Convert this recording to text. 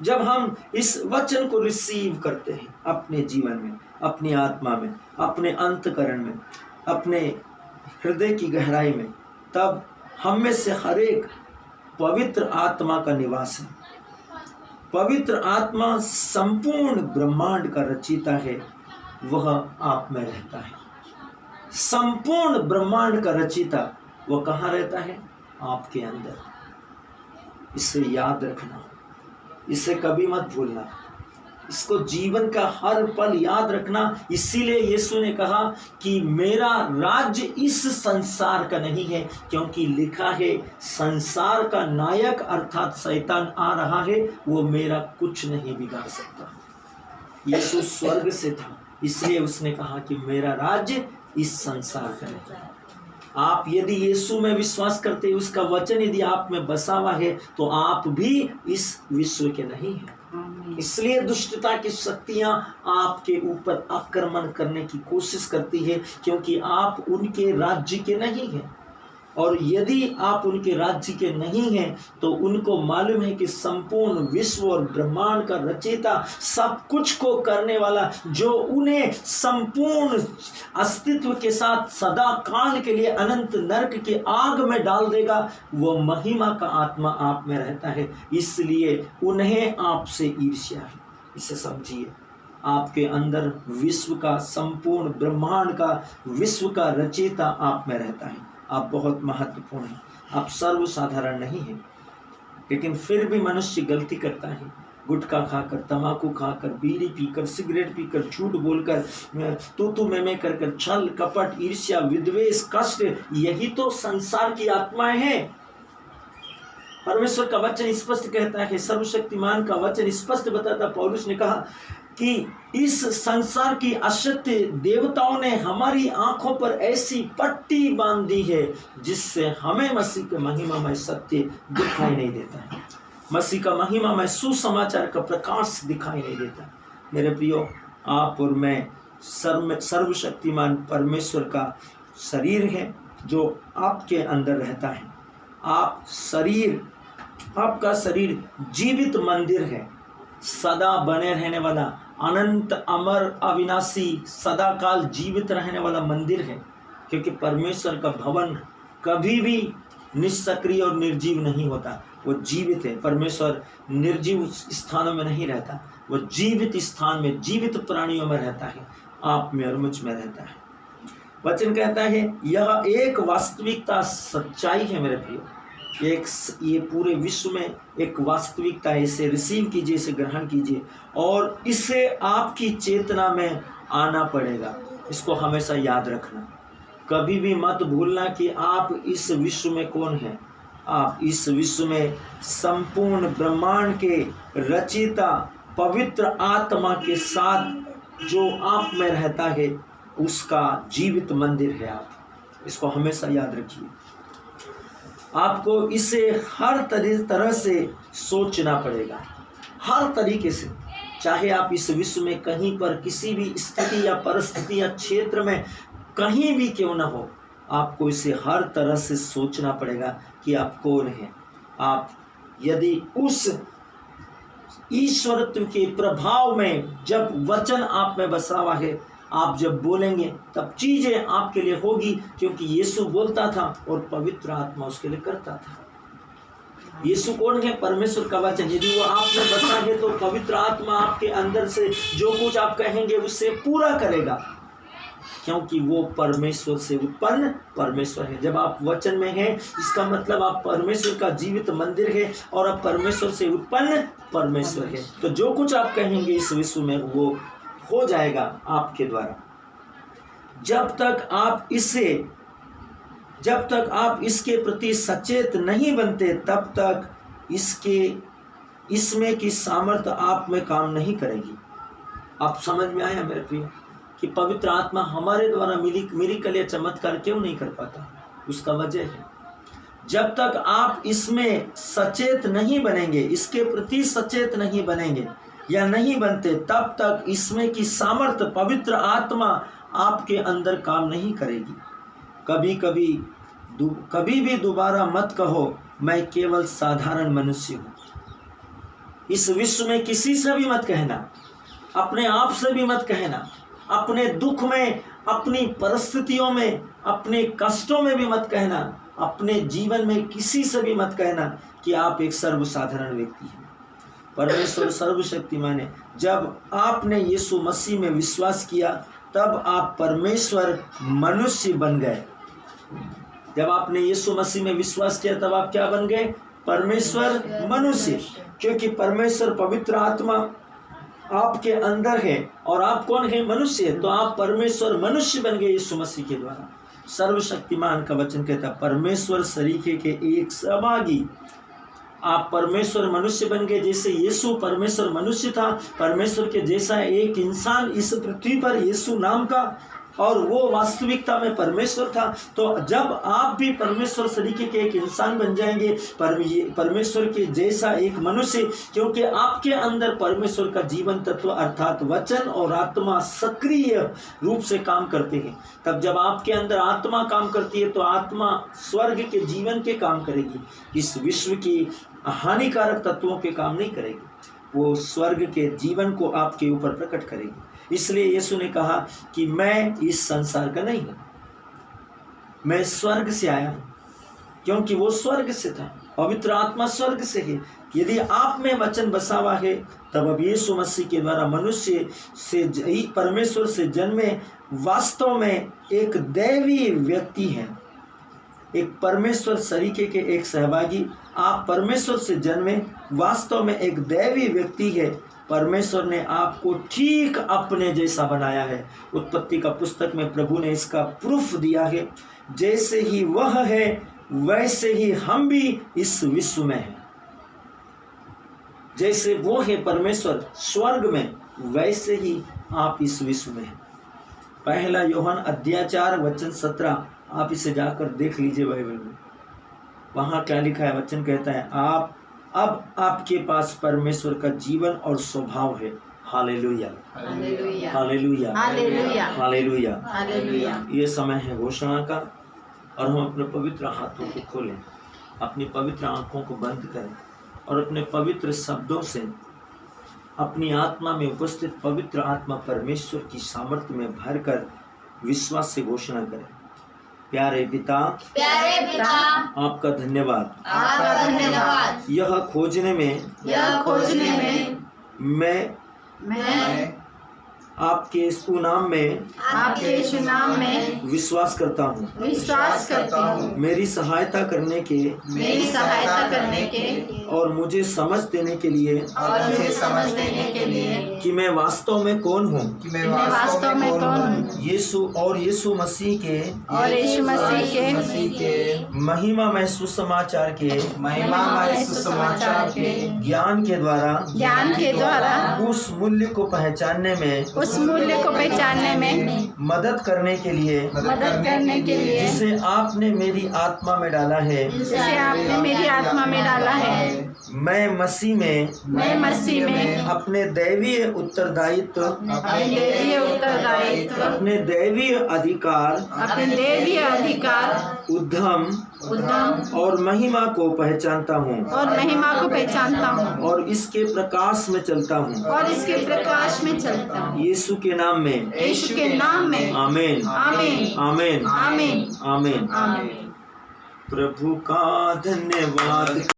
जब हम इस वचन को रिसीव करते हैं अपने जीवन में, अपनी आत्मा में, अपने अंतकरण में, अपने हृदय की गहराई में, तब हम में से हर एक पवित्र आत्मा का निवास है। पवित्र आत्मा संपूर्ण ब्रह्मांड का रचयिता है, वह आप में रहता है। संपूर्ण ब्रह्मांड का रचयिता वह कहाँ रहता है? आपके अंदर। इसे याद रखना, इसे कभी मत भूलना, इसको जीवन का हर पल याद रखना। इसीलिए यीशु ने कहा कि मेरा राज्य इस संसार का नहीं है, क्योंकि लिखा है संसार का नायक अर्थात शैतान आ रहा है, वो मेरा कुछ नहीं बिगाड़ सकता। यीशु स्वर्ग से था, इसलिए उसने कहा कि मेरा राज्य इस संसार का नहीं है। आप यदि यीशु में विश्वास करते, उसका वचन यदि आप में बसा हुआ है, तो आप भी इस विश्व के नहीं हैं। इसलिए दुष्टता की शक्तियां आपके ऊपर आक्रमण करने की कोशिश करती है, क्योंकि आप उनके राज्य के नहीं हैं। और यदि आप उनके राज्य के नहीं हैं, तो उनको मालूम है कि संपूर्ण विश्व और ब्रह्मांड का रचयिता, सब कुछ को करने वाला, जो उन्हें संपूर्ण अस्तित्व के साथ सदा काल के लिए अनंत नरक की आग में डाल देगा, वो महिमा का आत्मा आप में रहता है। इसलिए उन्हें आपसे ईर्ष्या है। इसे समझिए, आपके अंदर विश्व का, संपूर्ण ब्रह्मांड का, विश्व का रचयिता आप में रहता है। आप बहुत महत्वपूर्ण हैं, आप सर्वसाधारण नहीं हैं। लेकिन फिर भी मनुष्य गलती करता है। गुटखा खाकर, तंबाकू खाकर, बीड़ी पीकर, सिगरेट पीकर, झूठ बोलकर, तू मैं कर, छल कपट, ईर्ष्या, विद्वेष, कष्ट, यही तो संसार की आत्माएं हैं। परमेश्वर का वचन स्पष्ट कहता है, सर्वशक्तिमान का वचन स्पष्ट बताता, पौलुस ने कहा कि इस संसार की असत्य देवताओं ने हमारी आंखों पर ऐसी पट्टी बांध दी है, जिससे हमें मसीह के महिमामय सत्य दिखाई नहीं देता है। मसीह का महिमामय सुसमाचार का प्रकाश दिखाई नहीं देता। मेरे प्रियो, आप और मैं सर्वशक्तिमान परमेश्वर का शरीर है, जो आपके अंदर रहता है। आपका शरीर जीवित मंदिर है, सदा बने रहने वाला, अनंत अमर अविनाशी, सदा काल जीवित रहने वाला मंदिर है। क्योंकि परमेश्वर का भवन कभी भी निष्क्रिय और निर्जीव नहीं होता, वो जीवित है। परमेश्वर निर्जीव स्थानों में नहीं रहता, वो जीवित स्थान में, जीवित प्राणियों में रहता है, आप में और मुझ में रहता है। वचन कहता है, यह एक वास्तविकता, सच्चाई है मेरे प्रियो। ये पूरे विश्व में एक वास्तविकता है। इसे रिसीव कीजिए, इसे ग्रहण कीजिए, और इसे आपकी चेतना में आना पड़ेगा। इसको हमेशा याद रखना, कभी भी मत भूलना कि आप इस विश्व में कौन हैं। आप इस विश्व में संपूर्ण ब्रह्मांड के रचयिता पवित्र आत्मा के साथ जो आप में रहता है, उसका जीवित मंदिर है आप। इसको हमेशा याद रखिए। आपको इसे हर तरह से सोचना पड़ेगा, हर तरीके से। चाहे आप इस विश्व में कहीं पर, किसी भी स्थिति या परिस्थिति या क्षेत्र में कहीं भी क्यों ना हो, आपको इसे हर तरह से सोचना पड़ेगा कि आप कौन हैं। आप यदि उस ईश्वरत्व के प्रभाव में, जब वचन आप में बसा हुआ है, आप जब बोलेंगे तब चीजें आपके लिए होगी, क्योंकि यीशु बोलता था और पवित्र आत्मा उसके लिए करता था। यीशु कौन है? परमेश्वर का वचन। यदि वो आप में बसा है, तो पवित्र आत्मा आपके अंदर से जो कुछ आप कहेंगे उससे पूरा करेगा, क्योंकि वो परमेश्वर से उत्पन्न परमेश्वर है। जब आप वचन में हैं, इसका मतलब आप परमेश्वर का जीवित मंदिर है और आप परमेश्वर से उत्पन्न परमेश्वर है। तो जो कुछ आप कहेंगे इस विश्व में, वो हो जाएगा आपके द्वारा। जब तक आप इसके प्रति सचेत नहीं बनते, तब तक इसमें की सामर्थ्य आप में काम नहीं करेगी। आप समझ में आया मेरे प्रिय कि पवित्र आत्मा हमारे द्वारा मिरेकल या चमत्कार क्यों नहीं कर पाता? उसका वजह है, जब तक आप इसमें सचेत नहीं बनेंगे, इसके प्रति सचेत नहीं बनेंगे या नहीं बनते, तब तक इसमें की सामर्थ्य, पवित्र आत्मा आपके अंदर काम नहीं करेगी। कभी भी दोबारा मत कहो मैं केवल साधारण मनुष्य हूँ। इस विश्व में किसी से भी मत कहना, अपने आप से भी मत कहना, अपने दुख में, अपनी परिस्थितियों में, अपने कष्टों में भी मत कहना, अपने जीवन में किसी से भी मत कहना कि आप एक सर्वसाधारण व्यक्ति हैं। परमेश्वर सर्वशक्तिमान है। जब आपने यीशु मसीह में विश्वास किया तब आप परमेश्वर मनुष्य बन गए। जब आपने यीशु मसीह में विश्वास किया तब आप क्या बन गए? परमेश्वर मनुष्य। क्योंकि परमेश्वर पवित्र आत्मा आपके अंदर है और आप कौन है? मनुष्य है। तो आप परमेश्वर मनुष्य बन गए यीशु मसीह के द्वारा। सर्वशक्तिमान का वचन कहता है परमेश्वर सरीखे के एक सहभागी। आप परमेश्वर मनुष्य बन गए। जैसे यीशु परमेश्वर मनुष्य था, परमेश्वर के जैसा एक इंसान इस पृथ्वी पर यीशु नाम का, और वो वास्तविकता में परमेश्वर था। तो जब आप भी परमेश्वर सरीखे के एक इंसान बन जाएंगे, परमेश्वर के जैसा एक मनुष्य, क्योंकि आपके अंदर परमेश्वर का जीवन तत्व अर्थात वचन और आत्मा सक्रिय रूप से काम करते हैं। तब जब आपके अंदर आत्मा काम करती है तो आत्मा स्वर्ग के जीवन के काम करेगी, इस विश्व की हानिकारक तत्वों के काम नहीं करेगी। वो स्वर्ग के जीवन को आपके ऊपर प्रकट करेगी। इसलिए यीशु ने कहा कि मैं इस संसार का नहीं हूं, मैं स्वर्ग से आया हूं, क्योंकि वो स्वर्ग से था, पवित्र आत्मा स्वर्ग से है। यदि आप में वचन बसा हुआ है तब अब यीशु मसीह के द्वारा मनुष्य से परमेश्वर से जन्मे वास्तव में एक दैवी व्यक्ति है, एक परमेश्वर सरीखे के एक सहभागी। आप परमेश्वर से जन्मे वास्तव में एक दैवी व्यक्ति है। परमेश्वर ने आपको ठीक अपने जैसा बनाया है। उत्पत्ति का पुस्तक में प्रभु ने इसका प्रूफ दिया है। जैसे ही वह है वैसे ही हम भी इस विश्व में हैं। जैसे वो है परमेश्वर स्वर्ग में, वैसे ही आप इस विश्व में हैं। पहला यूहन्ना अध्याय 4 वचन 17, आप इसे जाकर देख लीजिए बाइबल में। वहाँ क्या लिखा है? वचन कहता है अब आपके पास परमेश्वर का जीवन और स्वभाव है। Hallelujah, hallelujah, hallelujah, hallelujah, hallelujah, hallelujah. ये समय है घोषणा का, और हम अपने पवित्र हाथों को खोलें, अपनी पवित्र आंखों को बंद करें और अपने पवित्र शब्दों से अपनी आत्मा में उपस्थित पवित्र आत्मा परमेश्वर की सामर्थ्य में भरकर विश्वास से घोषणा करें। प्यारे पिता, आपका धन्यवाद, आपका धन्यवाद। यह खोजने में मैं आपके इस नाम में विश्वास करता हूँ। मेरी सहायता करने के और मुझे समझ देने के लिए कि मैं वास्तव में कौन हूँ। यीशु मसीह के महिमामय सुसमाचार के ज्ञान के द्वारा उस मूल्य को पहचानने में मदद करने के लिए जिसे आपने मेरी आत्मा में डाला है। मैं मसीह में अपने दैवीय उत्तरदायित्व, अपने दैवीय अधिकार, उद्यम और महिमा को पहचानता हूँ और इसके प्रकाश में चलता हूँ। यीशु के नाम में आमीन, आमीन, आमीन, आमीन। प्रभु का धन्यवाद।